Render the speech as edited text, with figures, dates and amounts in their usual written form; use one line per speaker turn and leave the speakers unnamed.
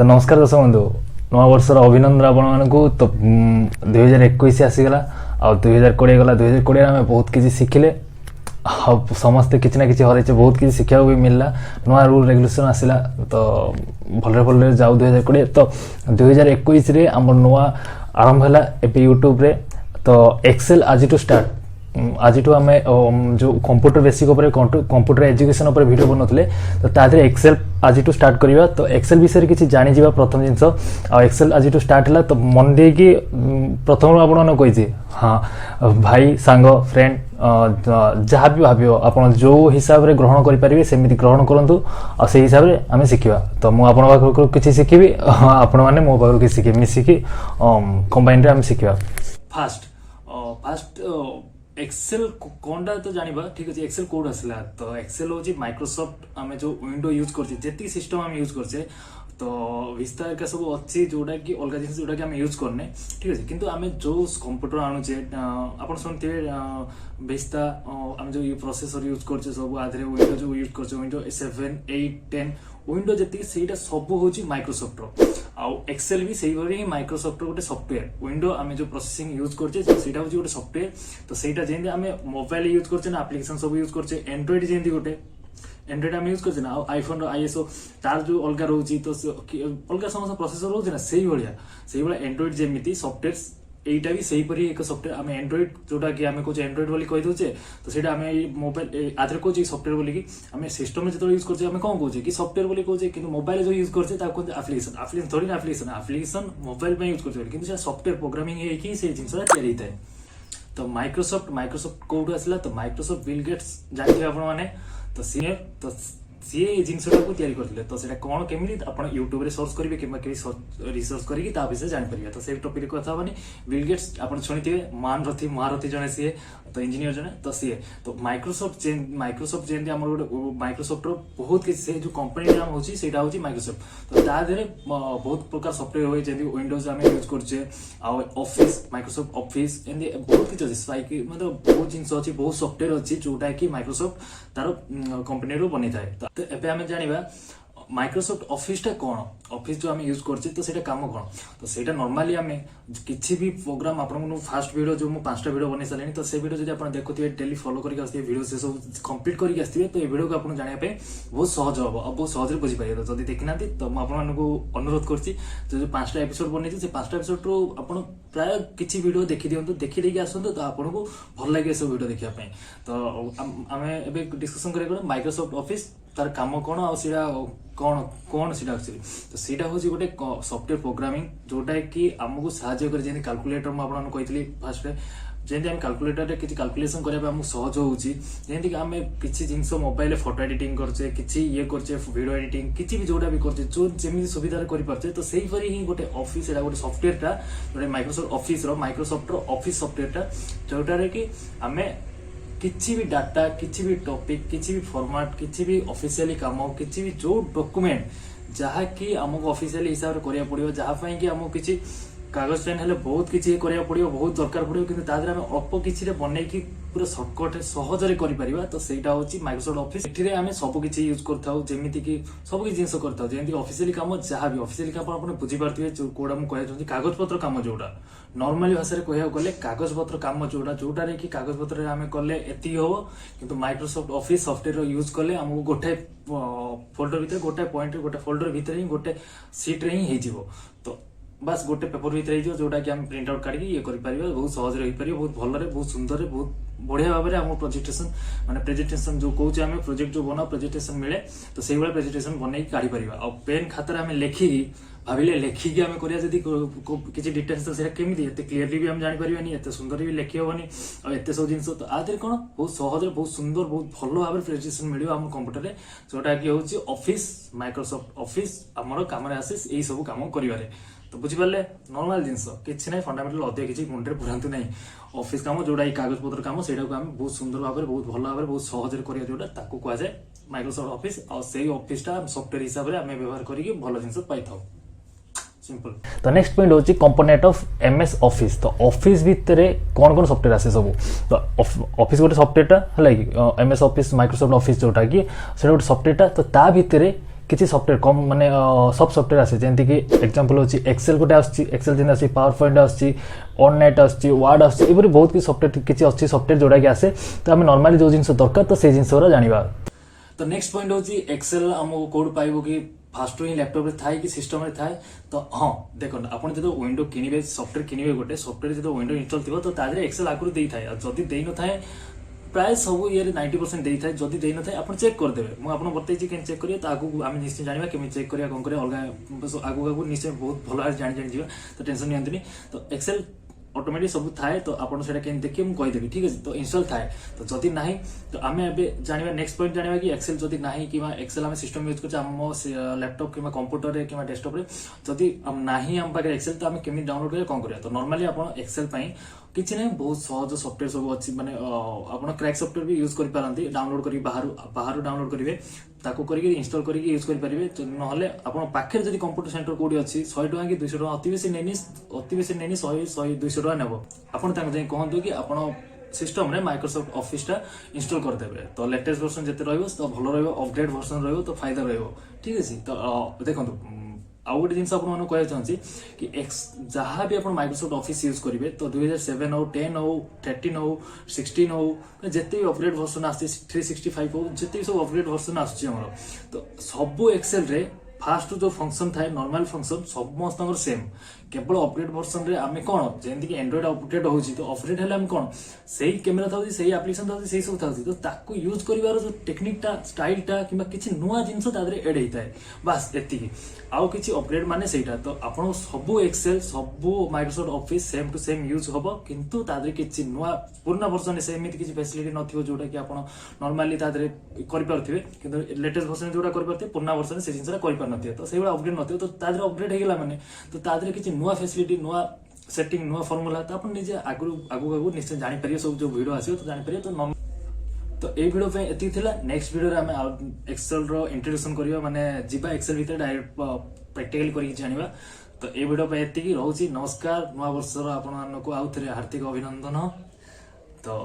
तो नमस्कार दर्शक बंधु नवा वर्षर अभिनंदन आपण मानक तो 2021 आसीगला आ 2020 गला 2020 आम बहुत किसी शिखिले समस्ते किसी ना कि हर बहुत किसी शिक्षा भी मिलला नुआ रूल रेगुलेशन आसला तो भले भले जाऊ 2020 तो 2021 रे आम नुआ आरंभ है ए यूट्यूब रे तो एक्सेल आज टू स्टार्ट आज आम जो computer basic computer education video बनौले तो तादे एक्सेल आज टू स्टार्ट करवा तो एक्सेल विषय किसी जानी जा प्रथम जिनस एक्सेल आज टू स्टार्ट है तो मन दे कि प्रथम आपन कही हाँ भाई सांग फ्रेंड जहाँ भी भाव आप जो हिसाब से ग्रहण करेंगे सेमती ग्रहण करूँ और से हिसाब से आम शिखा तो मुझे किसी शिखी आपण मैंने मो पाखु किसी शिखे मिसिकी कंबाइन आम शिखा
फास्ट एक्सेल कौनटा तो जानिबा ठीक अच्छे एक्सेल कोड आसला तो एक्सेल होची माइक्रोसॉफ्ट आमे जो विंडो यूज करछे जेती सिस्टम आमे यूज करछे तो विस्तार का सब अच्छी जोटा कि अलग जिन जोटा कि आमे यूज करने ठीक अच्छे किंतु आमे जो कंप्यूटर आणुचे आपण सुनथिबे विस्ता आमे जो प्रोसेसर यूज करछे सब आधरे विंडो जो यूज करछे विंडो 7 8 10 विंडो जति सेटा सब होची माइक्रोसॉफ्ट रो आउ एक्सेल भी सही भरी माइक्रोसॉफ्ट गोटे सॉफ्टवेयर विंडो आमे जो प्रोसेसिंग यूज करछे सेटा होची गोटे सॉफ्टवेयर तो सेटा जेंति आमे मोबाइल यूज करछे ना एप्लीकेशन सब यूज करछे एंड्रॉइड जेंति गोटे एंड्रॉइड आम यूज करछे ना आईफोन रो आईएसओ तार जो अलग रोची तो अलग समस्त प्रोसेसर रोची ना सेही भलिया एंड्रॉइड जेमिति सॉफ्टवेयर एटा भी सही परी एक सॉफ्टवेयर आम एंड्रॉइड जोटा कि आम कहे एंड्रॉइड बोली कही दौचे तो सेटा आम मोबाइल आधे कहे सॉफ्टवेयर बोली कि आम सिस्टम में जो यूज करछे आम कौन कहे कि सॉफ्टवेयर बोली कहे कि मोबाइल जो यूज करछे ता कहते एप्लीकेशन थोड़ी ना एप्लीकेशन मोबाइल में यूज करछे किंतु सॉफ्टवेयर प्रोग्रामिंग है कि से जिनसरा तैयारी होता है तो माइक्रोसॉफ्ट कोड आसला तो माइक्रोसॉफ्ट बिल गेट्स जानते आपण माने तो सी जिनसा को तैयारी करते तो सेटा कौन केमी आप यूट्यूब सर्च करेंगे कि रिसर्च करके विषय जापर तो से टॉपिक कथा मानी बिल गेट्स आप शुणी महारथी जड़े सी तो इंजीनियर जने तो सी तो माइक्रोसॉफ्ट जेमती आम गोटे माइक्रोसॉफ्ट बहुत किसी जो कंपनी नाम होची सेटा होची माइक्रोसॉफ्ट तो ता देरे बहुत प्रकार सॉफ्टवेयर होय जेमती विंडोज आम यूज करछे आ ऑफिस माइक्रोसॉफ्ट ऑफिस एंड बहुत किछ अछि स्ट्राइक मतलब बहुत जिंस अछि बहुत सॉफ्टवेयर अछि जोटा कि माइक्रोसॉफ्ट तार कंपनी रो बनि थाए तो एबे आम जानिबा माइक्रोसॉफ्ट ऑफिस टा कौन ऑफिस जो आम यूज करछे तो सेटा काम कौन तो सेटा नॉर्मली आम किसी भी प्रोग्राम आपन फास्ट वीडियो जो 5टा वीडियो बनै सालेनी तो से वीडियो जदि आपन देखुथिबे डेली फॉलो करके आस्थिबे वीडियो से सब कंप्लीट करके आस्थिबे तो ए वीडियो को आपन जानिया पे बहुत सहज हो और बहुत सहज रे बुझी पाइबे तो जदि देखिना तो म आपन मानको अनुरोध करछि जो 5टा एपिसोड बनै से 5टा एपिसोड रो आपन प्राय किछि वीडियो देखि दियंतु देखि देकी आसंतु तो आपन को भल लागे सब वीडियो देखिया पे तो आमे एबे डिस्कशन करे माइक्रोसॉफ्ट ऑफिस तार काम कौन आटा कौन सीटा एक्चुअली तो सीटा हूँ गोटे सॉफ्टवेयर प्रोग्रामिंग जोटा कि आमको साहाଯ୍य करे जेंति कैलकुलेटर मुझे कही फास्ट जेंति आम कैलकुलेटर किसी कैलकुलेशन करने आमको सहज होची जेंति कि आम किसी जिनस मोबाइल फोटो एडिटिंग करछे किसी ये करछे वीडियो एडिटिंग किसी भी जोटा भी करछे जो जेमिति सुविधा करि परछे तो सेही परी ही गोटे ऑफिस एटा गोटे सॉफ्टवेयर टा गोटे माइक्रोसॉफ्ट रो ऑफिस सॉफ्टवेयर टा जोटा रे कि आमे किसी भी डाटा किसी भी टॉपिक किसी भी फॉर्मेट किसी भी ऑफिशियली काम किसी भी जो डॉक्यूमेंट जहाँ कि आमको ऑफिशियली हिसाब से करिया पड़ियो जहाँ ପାଇଁ कि आमको किसी कागज पेन हेले बहुत किसी करिया पड़ियो बहुत दरकार पड़ियो किंतु तादरे हम अल्प किसी रे बनै कि पूरा शॉर्टकट सहज रे करि परिबा तो सेटा होची माइक्रोसॉफ्ट ऑफिस एठी रे हमें सब किसी यूज करथाउ जेमिति कि सब किसी जिंस करथाउ जेमिति ऑफिशियली काम जहाँ भी ऑफिशियली काम आपण बुझी पारथिबे कोडा मु कहै छी कागज पत्र काम जोडा नॉर्मली भाषा रे कहया गले कागज पत्र काम जोडा रे कि कागज पत्र रे हमें करले एति हो किंतु माइक्रोसॉफ्ट ऑफिस सॉफ्टवेयर रो यूज करले हमको गोटे फोल्डर भीतर गोटे पॉइंट गोटे फोल्डर भीतर ही गोटे सीट रे ही हे जीवो तो बस गोटे पेपर भीतर हो जोटा कि हम प्रिंट आउट काढ़ी ये कर बहुत सहज रही पार बहुत भल बहुत सुंदर बहुत बढ़िया भाव में आम प्रेजेंटेशन माने प्रेजेंटेशन जो कौच आम प्रोजेक्ट जो बना प्रेजेंटेशन मिले तो से भाई प्रेजेंटेशन बनई काढ़ी पार आ पेन खातर आम लेखिकी भाविले लेखिकी आम करिया जदी किछि डिटेल्स तो सेटा केमिति एते क्लियरली भी हम जानि परिबानी एते सुंदर भी लेखि होबनी आ एते सब जिंस तो आदर कोन बहुत सहज बहुत सुंदर बहुत भलो भाव प्रेजेंटेशन मिलियो हम कंप्यूटर रे जोटा कि होची ऑफिस माइक्रोसॉफ्ट ऑफिस हमर काम रे आसे एई सब काम करिवारे तो बुझिपारे नॉर्मल जिनस किसी ना फंडामेंटल अधिक किसी मुंडे पुरातु ना ऑफिस काम जोड़ा कागज पत्र काम से बहुत सुंदर भाव में बहुत भल भाव में बहुत सहज करा जोटा कहुए माइक्रोसॉफ्ट ऑफिस और से ऑफिस सॉफ्टवेयर हिसाब से आम व्यवहार करके भल जिन पाई सिंपल
तो नेक्स्ट पॉइंट होची कंपोनेंट ऑफ एमएस ऑफिस तो ऑफिस भितर कौन कौन सॉफ्टवेयर आसे सब तो ऑफिस गोटे सॉफ्टवेयर है कि एमएस ऑफिस माइक्रोसॉफ्ट ऑफिस जोटा कि गोटे सॉफ्टवेयर तो ता भितर किसी सॉफ्टवेयर कम माने सब सॉफ्टवेयर आसे जेंति कि एग्जांपल होची एक्सेल गोटे आसी एक्सेल जेंति आसी पावर पॉइंट आसी ऑननेट आसी वर्ड आसी एबरी बहुत किसी सॉफ्टवेयर किसी अच्छी सॉफ्टवेयर जोड़ा कि आसे तो आम नॉर्मली जो जिनस दरकार तो से जिनस जानिबा।
तो नेक्स्ट पॉइंट होची एक्सेल हमको कोड पाइबो कि फास्ट ही लैपटॉप रे थाए कि सिस्टम रे थाए तो हाँ देखो आपण जो विंडो किनिबे सॉफ्टवेयर किनिबे गोटे सॉफ्टवेयर जो विंडो इंस्टॉल थिबो तो तादरे एक्सेल आगुरु देई थाए जदी देई न थाए प्राय सब ये 90% देई थाए जदी देई न थाए आपण चेक कर देबे मु आपण बतै छी केन चेक करियो तो आगु आमे निश्चय जानिबा केमि चेक करिया कोन करिया अलगा आगु निश्चय बहुत भलो जानि जिवा तो टेंशन नियंतनी तो एक्सेल ऑटोमेटिक सब थाए तो आपन सेटा केन देखिए मु कहि देबी ठीक अछि तो इंस्टॉल थाए तो जदी नाही तो आमे एबे जानिबा नेक्स्ट पॉइंट जानिबा कि एक्सेल जदी नाही किबा एक्सेल आमे सिस्टम यूज करछ हम लैपटॉप किबा कंप्यूटर रे किबा डेस्कटॉप रे जदी हम नाही हम पाके एक्सेल तो आमे केमि डाउनलोड करिया कोन करिया तो नॉर्मली आपन एक्सेल पई किछि नै बहुत सहज सॉफ्टवेयर सब अछि माने आपन क्रैक सॉफ्टवेयर भी यूज करि पारंती डाउनलोड करी बाहर डाउनलोड करिवे ताको करिके इंस्टॉल करिके यूज करि परिबे नहले आपन पाखे जदी कंप्यूटर सेंटर कोडी अछि 100 टका कि 200 टका अति बेसी नेनी 100 200 टका नेबो आपन तांग जाई कहंतु कि आपन सिस्टम रे माइक्रोसॉफ्ट ऑफिस टा इंस्टॉल कर देबे तो लेटेस्ट वर्जन जते रहइबो तो भलो रहइबो अपग्रेड वर्जन रहइबो तो फायदा रहइबो ठीक अछि तो देखंतु आउ गोटे जिन आपको कहना चाहूँगी कि जहाँ भी आप माइक्रोसॉफ्ट ऑफिस यूज करेंगे तो 2007 हो 10 हो 13 हो 16 हो जिते भी अपग्रेड वर्जन आस 365 हो जिते भी सब अपग्रेड वर्जन आसमर तो सब एक्सेल रे फास्ट जो फंक्शन थाए नॉर्मल फंक्शन समस्त सेम केवल अपग्रेड वर्जन रे आमे कोन जेंति कि एंड्रॉइड अपग्रेड होची तो अपग्रेड हेले हम कोन सेही कैमरा थाउची सेही एप्लीकेशन थाउची सेही सब थाउची तो ताको यूज करिवार जो टेक्निक टा स्टाइल टा किबा किछि नुवा जिंस तादरे एड हेताय बस एति आउ किछि अपग्रेड माने सेटा तो आपण सब एक्सेल सब Microsoft Office same to same use होबो किंतु तादरे किछि नुवा पूर्ण वर्जन से एमिति किछि फैसिलिटी नथिबो जोटा कि आपण नॉर्मली तादरे करि परथिबे किंतु लेटेस्ट वर्जन जोटा करि परथिबे पूर्ण वर्जन से जिंसरा करि पर नथिबे तो सेही अपग्रेड नथिबो तो तादरे अपग्रेड हेगला माने तो तादरे किछि नुवा फैसिलिटी नुवा सेटिंग नुवा फार्मूला तो आपण निजे आगु निश्चय जानि परियो सब जो वीडियो आसीयो तो जानि परियो तो ए वीडियो पे एति थिला नेक्स्ट वीडियो रे हमें एक्सेल रो इंट्रोडक्शन करियो माने जिबा एक्सेल भीतर डायरेक्ट प्रैक्टिकली करि जानिबा तो ए वीडियो पे एति की रहउची नमस्कार नवा वर्ष रो आपण मानको आउ थरे हार्दिक अभिनंदन तो